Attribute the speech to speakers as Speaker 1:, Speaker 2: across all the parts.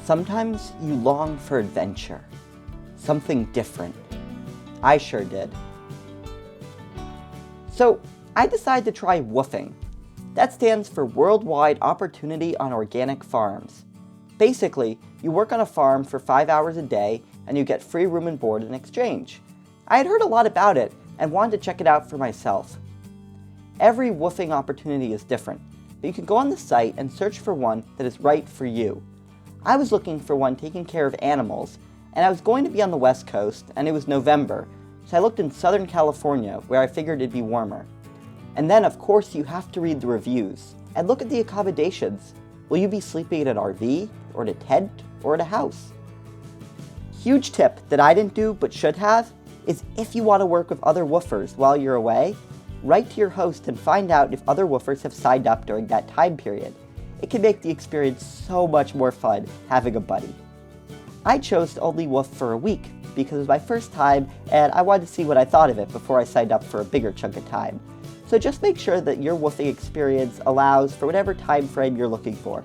Speaker 1: Sometimes you long for adventure, something different. I sure did. So I decided to try WWOOFing. That stands for Worldwide Opportunity on Organic Farms. Basically, you work on a farm for 5 hours a day and you get free room and board in exchange. I had heard a lot about it and wanted to check it out for myself. Every WWOOFing opportunity is different, but you can go on the site and search for one that is right for you. I was looking for one taking care of animals, and I was going to be on the West Coast, and it was November, so I looked in Southern California, where I figured it'd be warmer. And then, of course, you have to read the reviews, and look at the accommodations. Will you be sleeping in an RV, or in a tent, or in a house? Huge tip that I didn't do, but should have, is if you want to work with other woofers while you're away, write to your host and find out if other woofers have signed up during that time period. It can make the experience so much more fun having a buddy. I chose to only woof for a week because it was my first time and I wanted to see what I thought of it before I signed up for a bigger chunk of time. So just make sure that your woofing experience allows for whatever time frame you're looking for.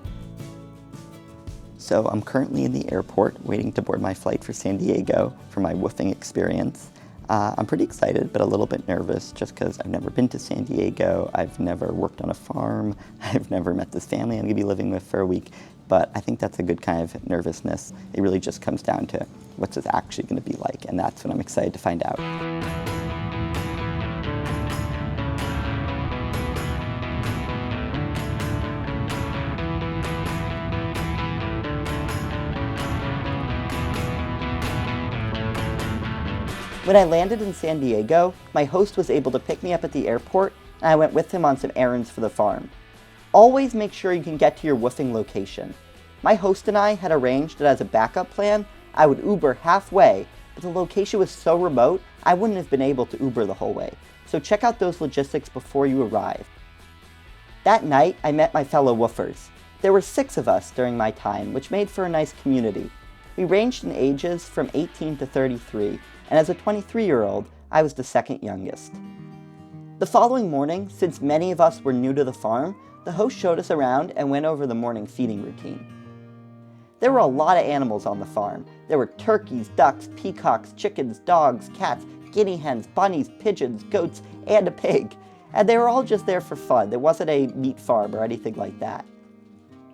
Speaker 1: So I'm currently in the airport waiting to board my flight for San Diego for my woofing experience. I'm pretty excited, but a little bit nervous just because I've never been to San Diego, I've never worked on a farm, I've never met this family I'm going to be living with for a week, but I think that's a good kind of nervousness. It really just comes down to what's this actually going to be like, and that's what I'm excited to find out. When I landed in San Diego, my host was able to pick me up at the airport, and I went with him on some errands for the farm. Always make sure you can get to your woofing location. My host and I had arranged that as a backup plan, I would Uber halfway, but the location was so remote, I wouldn't have been able to Uber the whole way. So check out those logistics before you arrive. That night, I met my fellow woofers. There were 6 of us during my time, which made for a nice community. We ranged in ages from 18 to 33, and as a 23-year-old, I was the second youngest. The following morning, since many of us were new to the farm, the host showed us around and went over the morning feeding routine. There were a lot of animals on the farm. There were turkeys, ducks, peacocks, chickens, dogs, cats, guinea hens, bunnies, pigeons, goats, and a pig. And they were all just there for fun. There wasn't a meat farm or anything like that.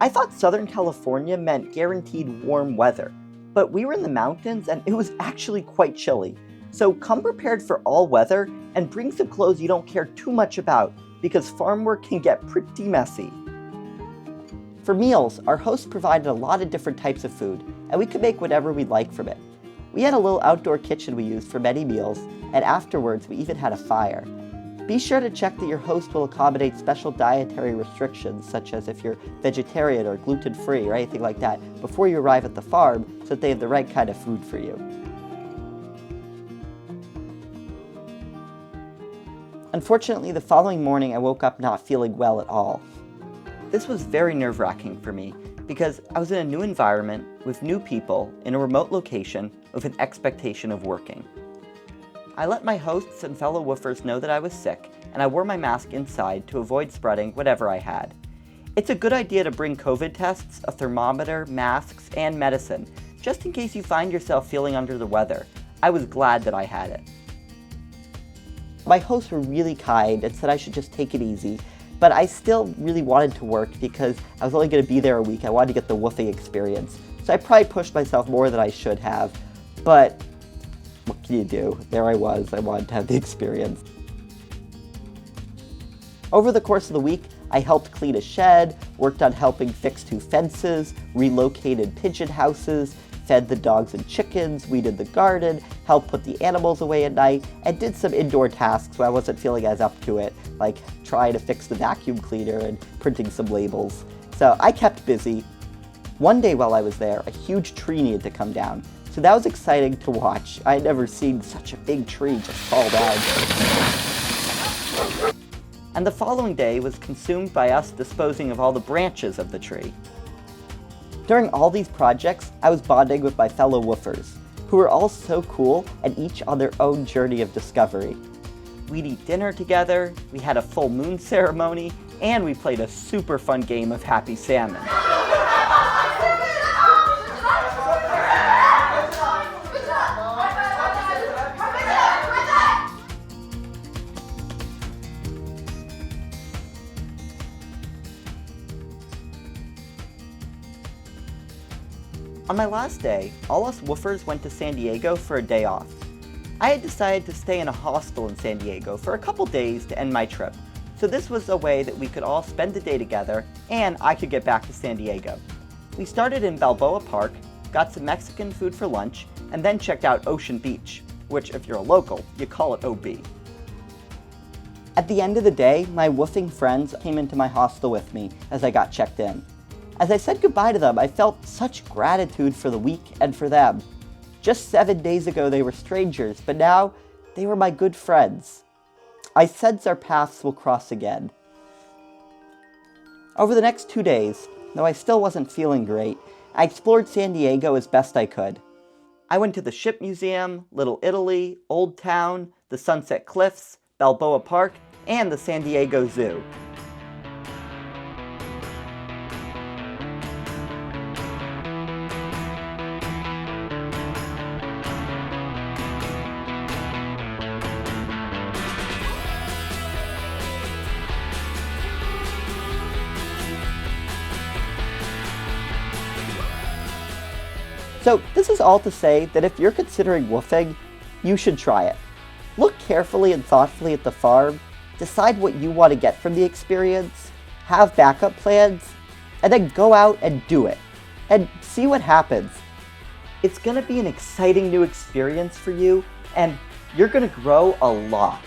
Speaker 1: I thought Southern California meant guaranteed warm weather, but we were in the mountains and it was actually quite chilly. So come prepared for all weather and bring some clothes you don't care too much about because farm work can get pretty messy. For meals, our host provided a lot of different types of food and we could make whatever we'd like from it. We had a little outdoor kitchen we used for many meals, and afterwards we even had a fire. Be sure to check that your host will accommodate special dietary restrictions, such as if you're vegetarian or gluten-free or anything like that, before you arrive at the farm so that they have the right kind of food for you. Unfortunately, the following morning I woke up not feeling well at all. This was very nerve-wracking for me because I was in a new environment with new people in a remote location with an expectation of working. I let my hosts and fellow woofers know that I was sick, and I wore my mask inside to avoid spreading whatever I had. It's a good idea to bring COVID tests, a thermometer, masks, and medicine, just in case you find yourself feeling under the weather. I was glad that I had it. My hosts were really kind and said I should just take it easy, but I still really wanted to work because I was only going to be there a week. I wanted to get the woofing experience. So I probably pushed myself more than I should have, but what can you do? There I was. I wanted to have the experience. Over the course of the week, I helped clean a shed, worked on helping fix 2 fences, relocated pigeon houses, fed the dogs and chickens, weeded the garden, helped put the animals away at night, and did some indoor tasks when I wasn't feeling as up to it, like trying to fix the vacuum cleaner and printing some labels. So I kept busy. One day while I was there, a huge tree needed to come down. So that was exciting to watch. I had never seen such a big tree just fall down. And the following day was consumed by us disposing of all the branches of the tree. During all these projects, I was bonding with my fellow woofers, who were all so cool and each on their own journey of discovery. We'd eat dinner together, we had a full moon ceremony, and we played a super fun game of Happy Salmon. On my last day, all us woofers went to San Diego for a day off. I had decided to stay in a hostel in San Diego for a couple days to end my trip, so this was a way that we could all spend the day together and I could get back to San Diego. We started in Balboa Park, got some Mexican food for lunch, and then checked out Ocean Beach, which if you're a local, you call it OB. At the end of the day, my woofing friends came into my hostel with me as I got checked in. As I said goodbye to them, I felt such gratitude for the week and for them. Just 7 days ago they were strangers, but now they were my good friends. I sense our paths will cross again. Over the next 2 days, though I still wasn't feeling great, I explored San Diego as best I could. I went to the Ship Museum, Little Italy, Old Town, the Sunset Cliffs, Balboa Park, and the San Diego Zoo. So this is all to say that if you're considering woofing, you should try it. Look carefully and thoughtfully at the farm, decide what you want to get from the experience, have backup plans, and then go out and do it, and see what happens. It's going to be an exciting new experience for you, and you're going to grow a lot.